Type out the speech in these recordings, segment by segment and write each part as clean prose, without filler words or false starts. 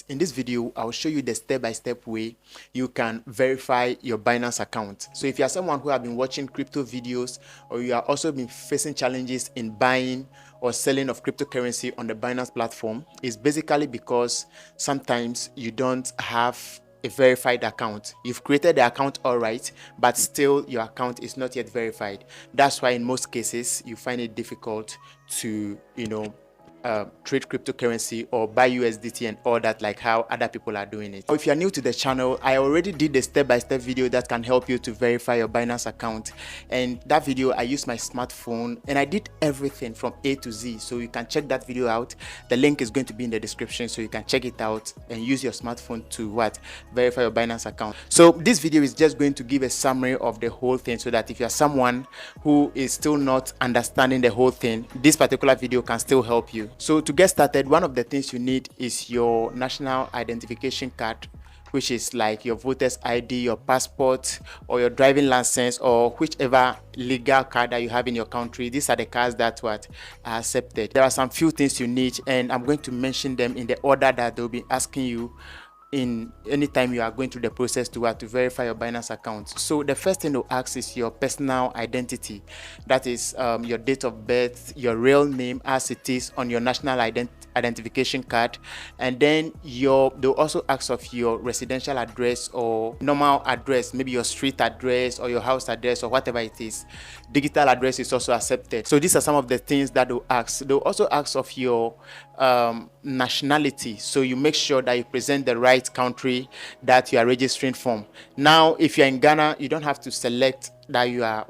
right, in this video I'll show you the step-by-step way you can verify your Binance account. So if you are someone who have been watching crypto videos, or you are also been facing challenges in buying or selling of cryptocurrency on the Binance platform, it's basically because sometimes you don't have a verified account. You've created the account all right, but still your account is not yet verified. That's why in most cases you find it difficult to trade cryptocurrency or buy USDT and all that, like how other people are doing it. If you're new to the channel, I already did a step-by-step video that can help you to verify your Binance account, and that video I used my smartphone and I did everything from A to Z, so you can check that video out. The link is going to be in the description, so you can check it out and use your smartphone to verify your Binance account. So this video is just going to give a summary of the whole thing, so that if you're someone who is still not understanding the whole thing, this particular video can still help you. So to get started, one of the things you need is your national identification card, which is like your voter's ID, your passport, or your driving license, or whichever legal card that you have in your country. These are the cards that are accepted. There are some few things you need, and I'm going to mention them in the order that they'll be asking you in any time you are going through the process to verify your Binance account. So the first thing to ask is your personal identity. That is your date of birth, your real name as it is on your national identification card, and then they'll also ask of your residential address or normal address, maybe your street address or your house address or whatever it is. Digital address is also accepted. So these are some of the things that they'll ask. They'll also ask of your nationality, so you make sure that you present the right country that you are registering from. Now if you're in Ghana, you don't have to select that you are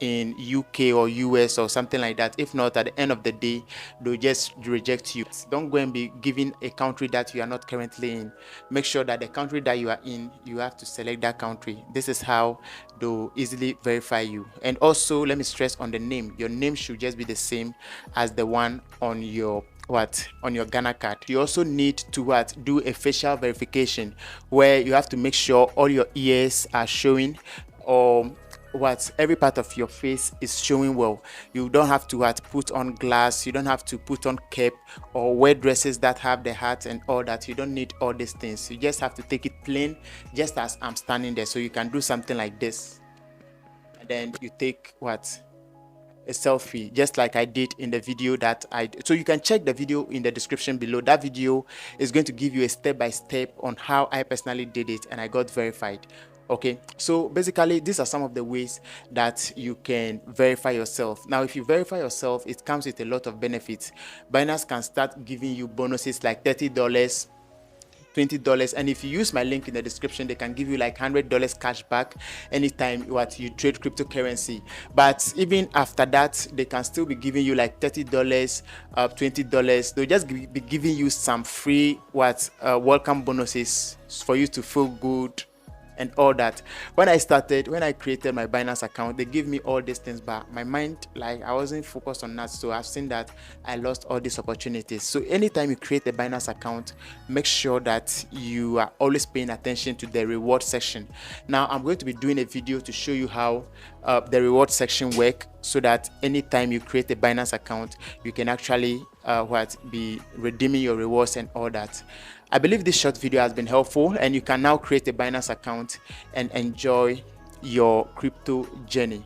in UK or US or something like that. If not, at the end of the day they'll just reject you. Don't go and be given a country that you are not currently in. Make sure that the country that you are in, you have to select that country. This is how they'll easily verify you. And also let me stress on the name. Your name should just be the same as the one on your on your Ghana card. You also need to do a facial verification, where you have to make sure all your ears are showing, or every part of your face is showing well. You don't have to put on glass, you don't have to put on cap or wear dresses that have the hat and all that. You don't need all these things. You just have to take it plain, just as I'm standing there. So you can do something like this, and then you take a selfie, just like I did in the video that so you can check the video in the description below. That video is going to give you a step-by-step on how I personally did it and I got verified. Okay, so basically these are some of the ways that you can verify yourself. Now if you verify yourself, it comes with a lot of benefits. Binance can start giving you bonuses like $30, $20, and if you use my link in the description, they can give you like $100 cash back anytime you trade cryptocurrency. But even after that, they can still be giving you like $30, $20. They'll just be giving you some free welcome bonuses for you to feel good and all that. When I created my Binance account, they give me all these things, but my mind, I wasn't focused on that, so I've seen that I lost all these opportunities. So anytime you create a Binance account, make sure that you are always paying attention to the reward section. Now I'm going to be doing a video to show you how the reward section work, so that anytime you create a Binance account, you can actually be redeeming your rewards and all that. I believe this short video has been helpful, and you can now create a Binance account and enjoy your crypto journey.